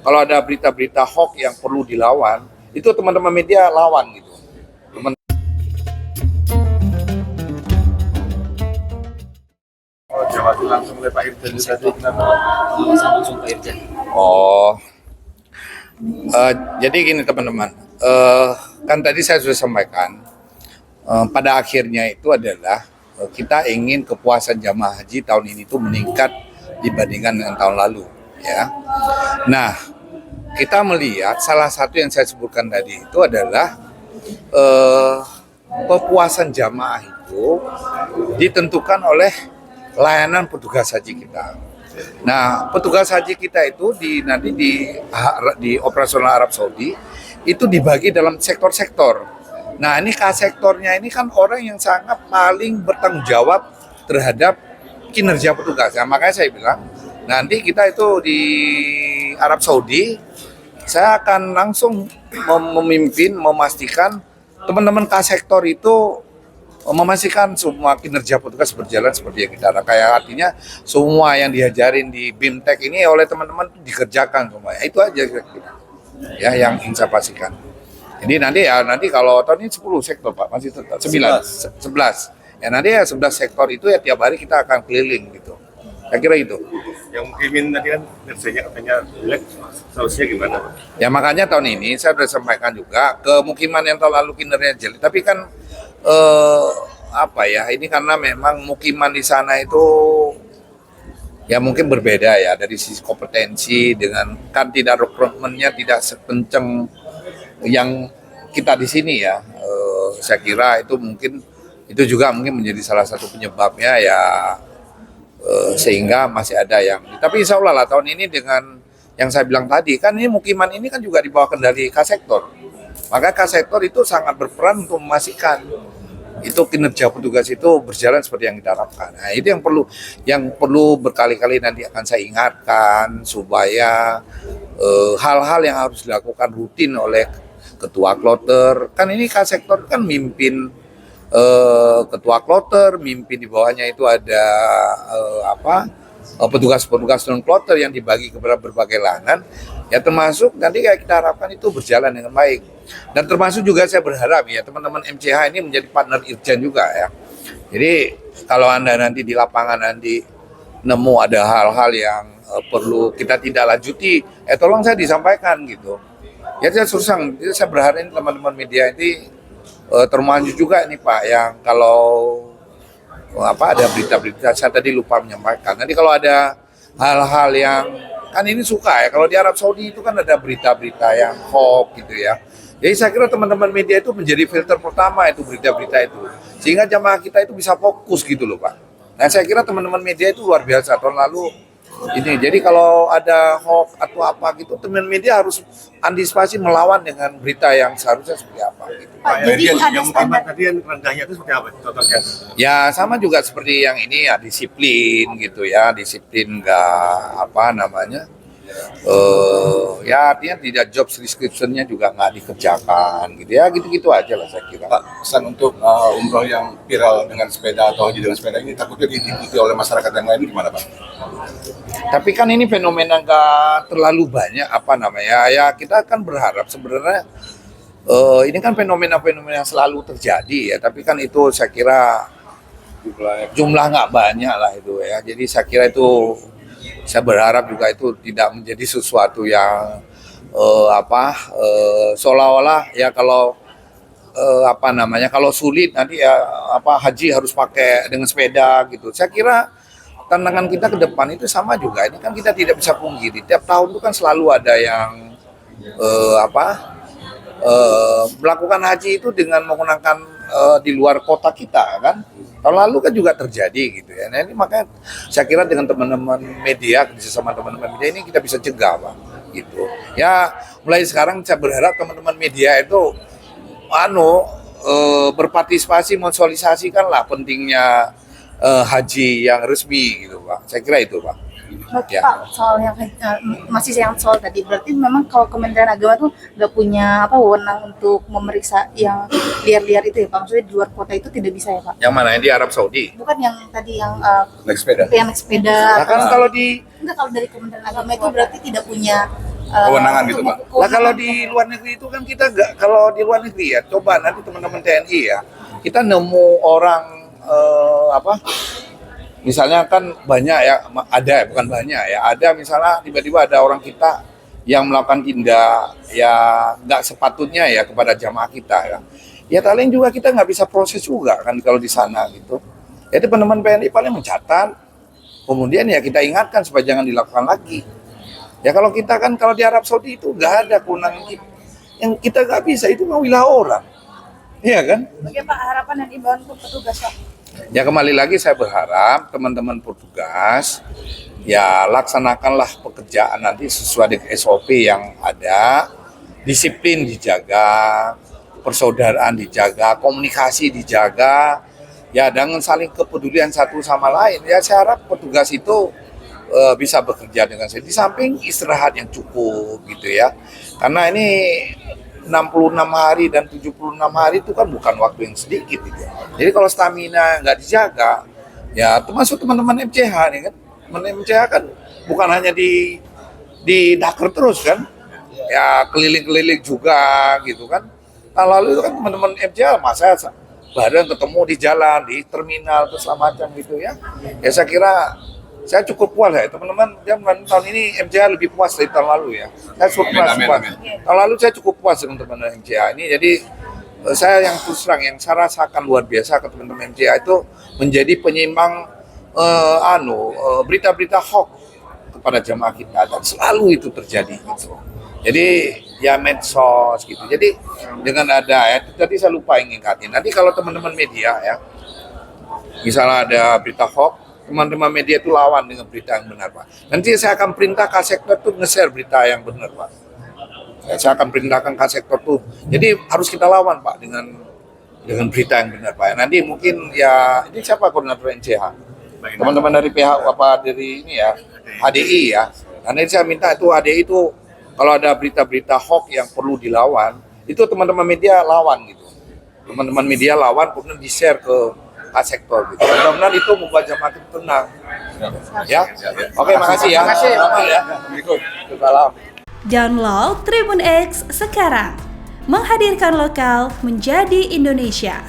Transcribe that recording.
kalau ada berita-berita hoax yang perlu dilawan, itu teman-teman media lawan gitu. Oh, jawabin langsung oleh Pak Irjen tadi kenapa? Langsung Pak Irjen. Oh, jadi gini teman-teman, kan tadi saya sudah sampaikan, pada akhirnya itu adalah kita ingin kepuasan jamaah haji tahun ini itu meningkat dibandingkan dengan tahun lalu, ya. Nah, kita melihat salah satu yang saya sebutkan tadi itu adalah kepuasan jamaah itu ditentukan oleh layanan petugas haji kita. Nah, petugas haji kita itu nanti di operasional Arab Saudi itu dibagi dalam sektor-sektor. Nah, ini sektornya ini kan orang yang sangat paling bertanggung jawab terhadap kinerja petugas. Nah, makanya saya bilang nanti kita itu di Arab Saudi, saya akan langsung memastikan teman-teman sektor itu memastikan semua kinerja petugas berjalan seperti yang kita harapkan. Kayak artinya semua yang diajarin di BIMTEK ini oleh teman-teman dikerjakan semua. Itu aja ya yang ingin saya pastikan. Jadi nanti kalau tahun ini 10 sektor Pak, masih tetap 11. Ya nanti ya 11 sektor itu ya tiap hari kita akan keliling gitu. Saya kira itu. Yang mukimin tadi kan kerjanya katanya jelek, solusinya gimana Pak? Ya makanya tahun ini saya sudah sampaikan juga kemukiman yang tahun lalu kinerjanya jelek. Tapi kan ini karena memang mukiman di sana itu ya mungkin berbeda ya dari sisi kompetensi, dengan kan tidak rekrutmennya tidak sekencang yang kita di sini ya. Saya kira itu juga mungkin menjadi salah satu penyebabnya ya, sehingga masih ada yang, tapi insya Allah lah tahun ini dengan yang saya bilang tadi kan ini mukiman ini kan juga di bawah kendali Sektor. Maka Sektor itu sangat berperan untuk memastikan itu kinerja petugas itu berjalan seperti yang kita harapkan. Nah, itu yang perlu berkali-kali nanti akan saya ingatkan supaya hal-hal yang harus dilakukan rutin oleh ketua kloter. Kan ini Sektor kan mimpin ketua kloter, mimpin di bawahnya itu ada petugas-petugas non kloter yang dibagi kepada berbagai layanan. Ya termasuk nanti kayak kita harapkan itu berjalan dengan baik. Dan termasuk juga saya berharap ya teman-teman MCH ini menjadi partner Irjen juga ya. Jadi kalau Anda nanti di lapangan nanti nemu ada hal-hal yang perlu kita tidak lanjuti, tolong saya disampaikan gitu. Ya saya berharap ini teman-teman media ini termasuk juga ini Pak yang kalau ada berita-berita, saya tadi lupa menyampaikan. Nanti kalau ada hal-hal yang kan ini suka ya, kalau di Arab Saudi itu kan ada berita-berita yang hoax gitu ya. Jadi saya kira teman-teman media itu menjadi filter pertama itu berita-berita itu, sehingga jamaah kita itu bisa fokus gitu loh Pak. Nah saya kira teman-teman media itu luar biasa tahun lalu ini. Jadi kalau ada hoax atau apa gitu, teman media harus antisipasi melawan dengan berita yang seharusnya seperti apa gitu. Pak, jadi yang mukiman tadi yang rendahnya itu seperti apa contohnya? Ya sama juga seperti yang ini ya, disiplin gitu ya, disiplin ya artinya tidak job description-nya juga nggak dikerjakan gitu ya, gitu-gitu aja lah saya kira. Pak, pesan untuk umroh yang viral dengan sepeda atau haji dengan sepeda ini takutnya diikuti oleh masyarakat yang lain gimana Pak? Tapi kan ini fenomena nggak terlalu banyak ya kita kan berharap sebenarnya ini kan fenomena-fenomena yang selalu terjadi ya, tapi kan itu saya kira jumlah nggak banyak lah itu ya. Jadi saya kira itu saya berharap juga itu tidak menjadi sesuatu yang seolah-olah ya kalau kalau sulit nanti ya haji harus pakai dengan sepeda gitu. Saya kira tantangan kita ke depan itu sama juga. Ini kan kita tidak bisa pungkiri tiap tahun itu kan selalu ada yang melakukan haji itu dengan menggunakan di luar kota kita kan. Tahun lalu kan juga terjadi gitu ya. Nah ini makanya saya kira dengan teman-teman media, kerjasama teman-teman media ini kita bisa cegah Pak gitu. Ya mulai sekarang saya berharap teman-teman media itu berpartisipasi mensosialisasikanlah pentingnya haji yang resmi gitu Pak. Saya kira itu Pak. Ya. Pak, soal yang masih yang soal tadi, berarti memang kalau Kementerian Agama tuh nggak punya wewenang untuk memeriksa yang liar-liar itu ya Pak? Maksudnya di luar kota itu tidak bisa ya Pak? Yang mana, yang di Arab Saudi? Bukan yang tadi yang naik sepeda. Yang naik sepeda. Nah, kan kalau dari Kementerian Agama itu berarti tidak punya Kewenangan gitu, Pak. Lah kalau di luar negeri itu kan kita nggak, kalau di luar negeri ya, coba nanti teman-teman TNI ya, kita nemu orang misalnya kan banyak ya, ada ya, bukan banyak ya, ada misalnya tiba-tiba ada orang kita yang melakukan tindak ya nggak sepatutnya ya kepada jamaah kita ya. Ya paling juga kita nggak bisa proses juga kan kalau di sana gitu. Jadi teman-teman PNI paling mencatat, kemudian ya kita ingatkan supaya jangan dilakukan lagi. Ya kalau kita kan kalau di Arab Saudi itu nggak ada kewenangan kita. Yang kita nggak bisa itu mau wilayah orang. Iya kan? Bagaimana Pak harapan dan imbauan untuk petugas Pak? Ya kembali lagi saya berharap teman-teman petugas ya laksanakanlah pekerjaan nanti sesuai dengan SOP yang ada, disiplin dijaga, persaudaraan dijaga, komunikasi dijaga, ya dengan saling kepedulian satu sama lain. Ya saya harap petugas itu bisa bekerja dengan saya. Di samping istirahat yang cukup gitu ya. Karena ini 66 hari dan 76 hari itu kan bukan waktu yang sedikit gitu. Jadi kalau stamina nggak dijaga, ya termasuk teman-teman MCH nih kan. Teman MCH kan bukan hanya di Daker terus kan. Ya keliling-keliling juga gitu kan. Nah lalu itu kan teman-teman MCH masa bareng ketemu di jalan, di terminal, terus macam gitu ya. Ya saya kira saya cukup puas ya teman-teman. Tahun ini MCH lebih puas dari tahun lalu ya. Saya cukup puas. Tahun lalu saya cukup puas dengan teman-teman MCH ini. Jadi saya yang terus terang yang saya rasakan luar biasa ke teman-teman MCH itu menjadi penyimbang berita-berita hoax kepada jamaah kita dan selalu itu terjadi gitu. Jadi ya medsos gitu. Jadi dengan ada ya tadi saya lupa ingatin. Nanti kalau teman-teman media ya, misalnya ada berita hoax, teman-teman media itu lawan dengan berita yang benar Pak. Nanti saya akan perintah Kassektor tuh nge-share berita yang benar Pak. Saya akan perintahkan Kassektor tuh. Jadi harus kita lawan Pak dengan berita yang benar Pak. Nanti mungkin ya ini siapa koordinator NCH? Teman-teman dari pihak dari ini ya HDI ya. Nanti saya minta itu HDI itu kalau ada berita-berita hoax yang perlu dilawan, itu teman-teman media lawan gitu. Teman-teman media lawan kemudian di-share ke Kassektor gitu. Mudah-mudahan itu membuat jamaah kita tenang. Ya. Oke, makasih ya. Makasih ya. Salam. Download Tribun X sekarang. Menghadirkan lokal menjadi Indonesia.